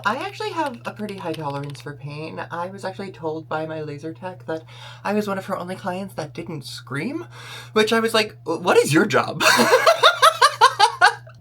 I actually have a pretty high tolerance for pain. I was actually told by my laser tech that I was one of her only clients that didn't scream, which I was like, what is your job?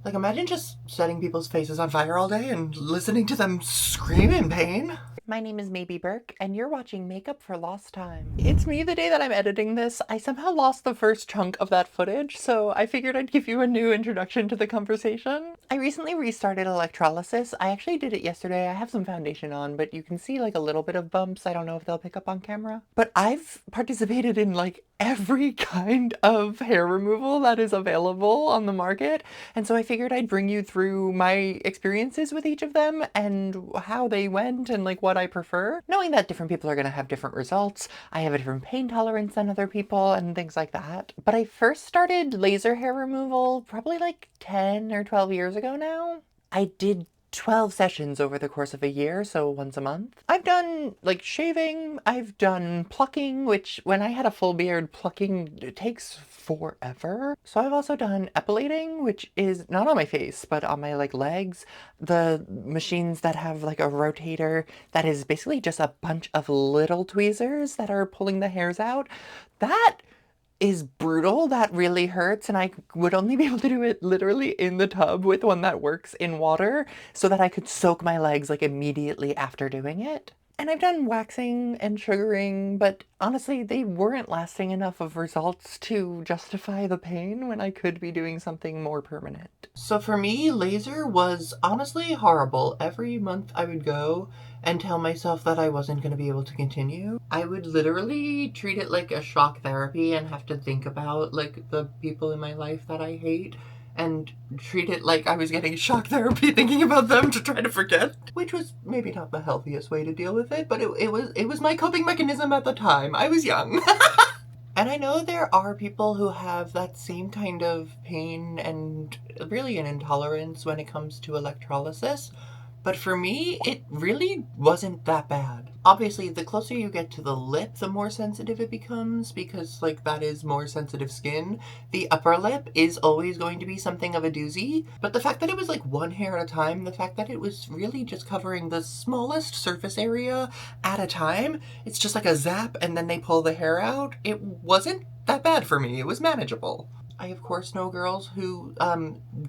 Like, imagine just setting people's faces on fire all day and listening to them scream in pain. My name is maybe Burke, and you're watching Makeup for Lost Time. It's me the day that I'm editing this. I somehow lost the first chunk of that footage, so I figured I'd give you a new introduction to the conversation. I recently restarted electrolysis. I actually did it yesterday. I have some foundation on, but you can see like a little bit of bumps. I don't know if they'll pick up on camera. But I've participated in like every kind of hair removal that is available on the market. And so I figured I'd bring you through my experiences with each of them and how they went and like what I prefer. Knowing that different people are going to have different results. I have a different pain tolerance than other people and things like that. But I first started laser hair removal probably like 10 or 12 years ago now. I did 12 sessions over the course of a year, so once a month. I've done like shaving, I've done plucking, which when I had a full beard, plucking it takes forever. So I've also done epilating, which is not on my face, but on my like legs. The machines that have like a rotator that is basically just a bunch of little tweezers that are pulling the hairs out. That is brutal. That really hurts, and I would only be able to do it literally in the tub with one that works in water so that I could soak my legs like immediately after doing it. And I've done waxing and sugaring, but honestly, they weren't lasting enough of results to justify the pain when I could be doing something more permanent. So for me, laser was honestly horrible. Every month I would go and tell myself that I wasn't going to be able to continue. I would literally treat it like a shock therapy and have to think about like the people in my life that I hate and treat it like I was getting shock therapy thinking about them to try to forget, which was maybe not the healthiest way to deal with it, but it was my coping mechanism at the time. I was young. And I know there are people who have that same kind of pain and really an intolerance when it comes to electrolysis, but for me, it really wasn't that bad. Obviously, the closer you get to the lip, the more sensitive it becomes because, like, that is more sensitive skin. The upper lip is always going to be something of a doozy, but the fact that it was like one hair at a time, the fact that it was really just covering the smallest surface area at a time, it's just like a zap and then they pull the hair out, it wasn't that bad for me. It was manageable. I, of course, know girls who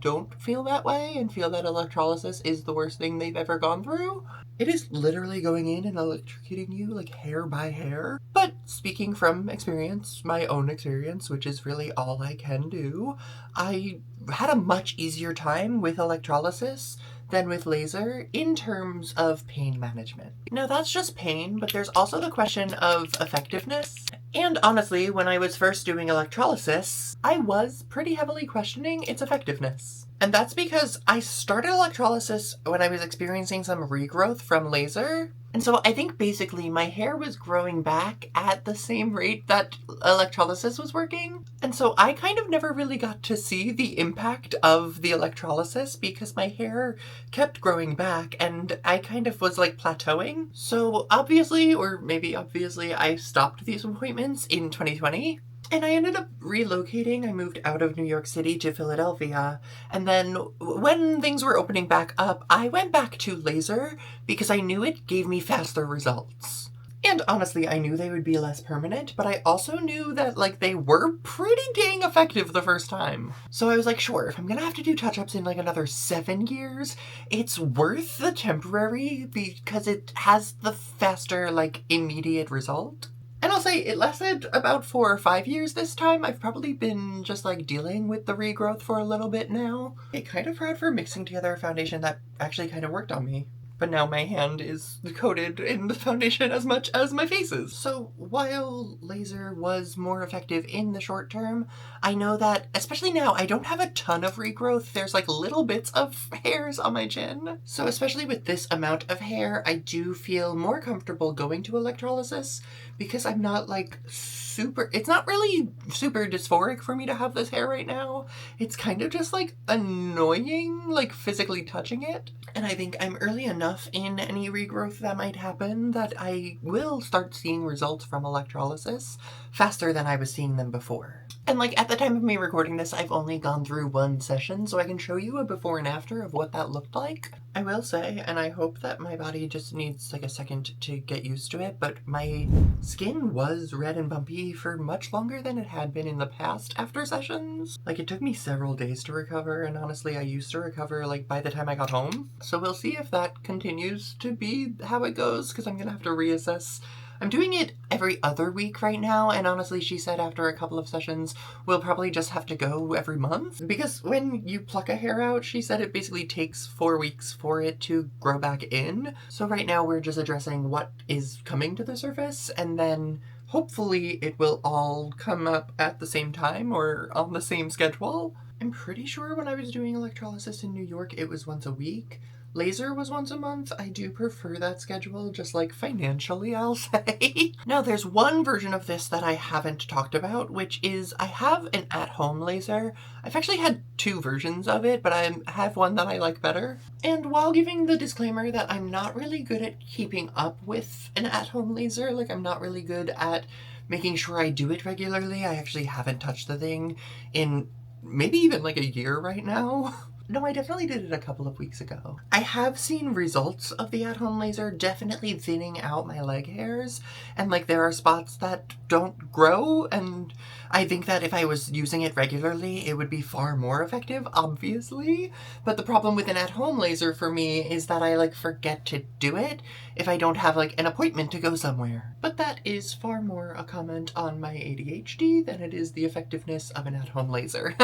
don't feel that way and feel that electrolysis is the worst thing they've ever gone through. It is literally going in and electrocuting you like hair by hair. But speaking from experience, my own experience, which is really all I can do, I had a much easier time with electrolysis than with laser in terms of pain management. Now that's just pain, but there's also the question of effectiveness. And honestly, when I was first doing electrolysis, I was pretty heavily questioning its effectiveness. And that's because I started electrolysis when I was experiencing some regrowth from laser. And so I think basically my hair was growing back at the same rate that electrolysis was working. And so I kind of never really got to see the impact of the electrolysis because my hair kept growing back and I kind of was like plateauing. So obviously, or maybe obviously, I stopped these appointments in 2020. And I ended up relocating. I moved out of New York City to Philadelphia. And then when things were opening back up, I went back to laser because I knew it gave me faster results. And honestly, I knew they would be less permanent, but I also knew that like they were pretty dang effective the first time. So I was like, sure, if I'm gonna have to do touch-ups in like another 7 years, it's worth the temporary because it has the faster, like immediate result. And I'll say it lasted about 4 or 5 years this time. I've probably been just like dealing with the regrowth for a little bit now. I'm kind of proud for mixing together a foundation that actually kind of worked on me. But now my hand is coated in the foundation as much as my face is. So while laser was more effective in the short term, I know that, especially now, I don't have a ton of regrowth. There's like little bits of hairs on my chin. So especially with this amount of hair, I do feel more comfortable going to electrolysis because I'm not like it's not really super dysphoric for me to have this hair right now. It's kind of just like annoying, like physically touching it. And I think I'm early enough enough in any regrowth that might happen that I will start seeing results from electrolysis faster than I was seeing them before. And like at the time of me recording this, I've only gone through one session, so I can show you a before and after of what that looked like. I will say, and I hope that my body just needs like a second to get used to it, but my skin was red and bumpy for much longer than it had been in the past after sessions. Like it took me several days to recover, and honestly I used to recover like by the time I got home. So we'll see if that continues to be how it goes, because I'm gonna have to reassess. I'm doing it every other week right now, and honestly, she said after a couple of sessions, we'll probably just have to go every month. Because when you pluck a hair out, she said it basically takes 4 weeks for it to grow back in. So right now we're just addressing what is coming to the surface, and then hopefully it will all come up at the same time or on the same schedule. I'm pretty sure when I was doing electrolysis in New York, it was once a week. Laser was once a month. I do prefer that schedule, just like financially, I'll say. Now, there's one version of this that I haven't talked about, which is I have an at-home laser. I've actually had 2 versions of it, but I have one that I like better. And while giving the disclaimer that I'm not really good at keeping up with an at-home laser, like I'm not really good at making sure I do it regularly, I actually haven't touched the thing in maybe even like a year right now. No, I definitely did it a couple of weeks ago. I have seen results of the at-home laser definitely thinning out my leg hairs, and like there are spots that don't grow, and I think that if I was using it regularly, it would be far more effective, obviously. But the problem with an at-home laser for me is that I like forget to do it if I don't have like an appointment to go somewhere. But that is far more a comment on my ADHD than it is the effectiveness of an at-home laser.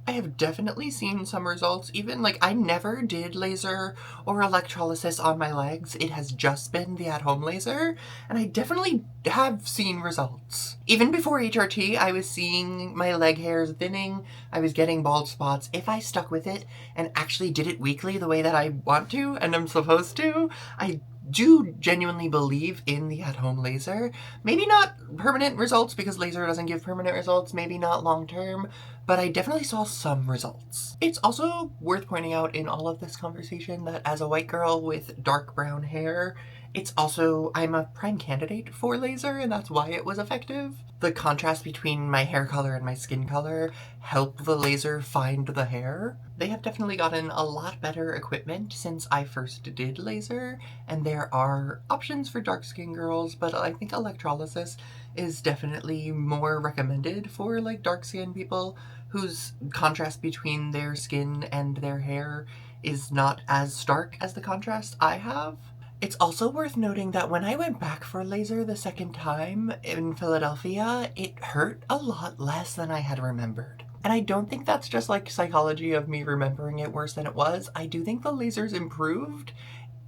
I have definitely seen some results, even like I never did laser or electrolysis on my legs. It has just been the at-home laser, and I definitely have seen results. Even before HRT, I was seeing my leg hairs thinning, I was getting bald spots. If I stuck with it and actually did it weekly the way that I want to and I'm supposed to, I do genuinely believe in the at-home laser. Maybe not permanent results because laser doesn't give permanent results, maybe not long-term, but I definitely saw some results. It's also worth pointing out in all of this conversation that as a white girl with dark brown hair, I'm a prime candidate for laser, and that's why it was effective. The contrast between my hair color and my skin color helped the laser find the hair. They have definitely gotten a lot better equipment since I first did laser, and there are options for dark skin girls, but I think electrolysis is definitely more recommended for like dark skin people whose contrast between their skin and their hair is not as stark as the contrast I have. It's also worth noting that when I went back for laser the second time in Philadelphia, it hurt a lot less than I had remembered. And I don't think that's just like psychology of me remembering it worse than it was. I do think the lasers improved.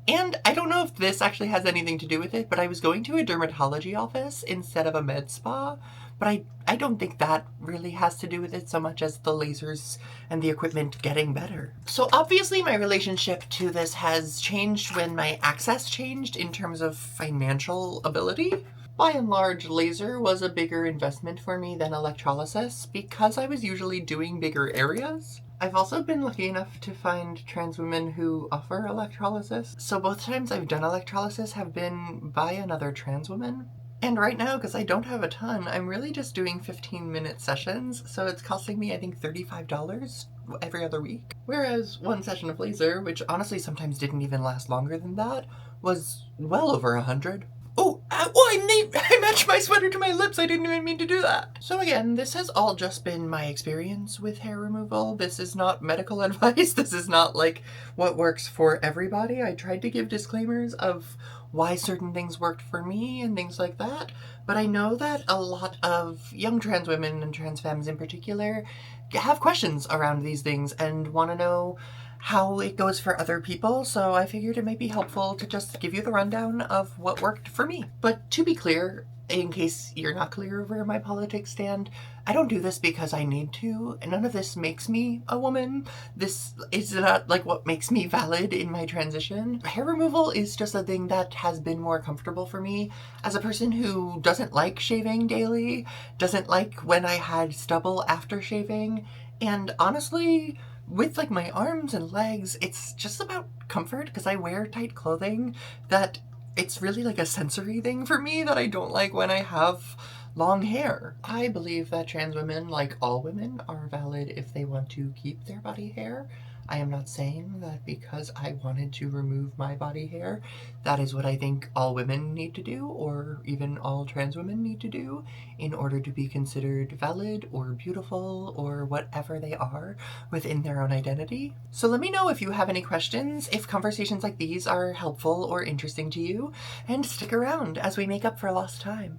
And I don't know if this actually has anything to do with it, but I was going to a dermatology office instead of a med spa. But I don't think that really has to do with it so much as the lasers and the equipment getting better. So obviously my relationship to this has changed when my access changed in terms of financial ability. By and large, laser was a bigger investment for me than electrolysis because I was usually doing bigger areas. I've also been lucky enough to find trans women who offer electrolysis. So both times I've done electrolysis have been by another trans woman. And right now, because I don't have a ton, I'm really just doing 15-minute sessions, so it's costing me, I think, $35 every other week. Whereas one session of laser, which honestly sometimes didn't even last longer than that, was well over $100. I matched my sweater to my lips. I didn't even mean to do that. So again, this has all just been my experience with hair removal. This is not medical advice. This is not like what works for everybody. I tried to give disclaimers of why certain things worked for me and things like that. But I know that a lot of young trans women and trans femmes in particular have questions around these things and want to know how it goes for other people, so I figured it might be helpful to just give you the rundown of what worked for me. But to be clear, in case you're not clear of where my politics stand, I don't do this because I need to. None of this makes me a woman. This is not like what makes me valid in my transition. Hair removal is just a thing that has been more comfortable for me as a person who doesn't like shaving daily, doesn't like when I had stubble after shaving, and honestly, With like my arms and legs, it's just about comfort because I wear tight clothing that it's really like a sensory thing for me that I don't like when I have long hair. I believe that trans women, like all women, are valid if they want to keep their body hair. I am not saying that because I wanted to remove my body hair, that is what I think all women need to do, or even all trans women need to do, in order to be considered valid or beautiful or whatever they are within their own identity. So let me know if you have any questions, if conversations like these are helpful or interesting to you, and stick around as we make up for lost time.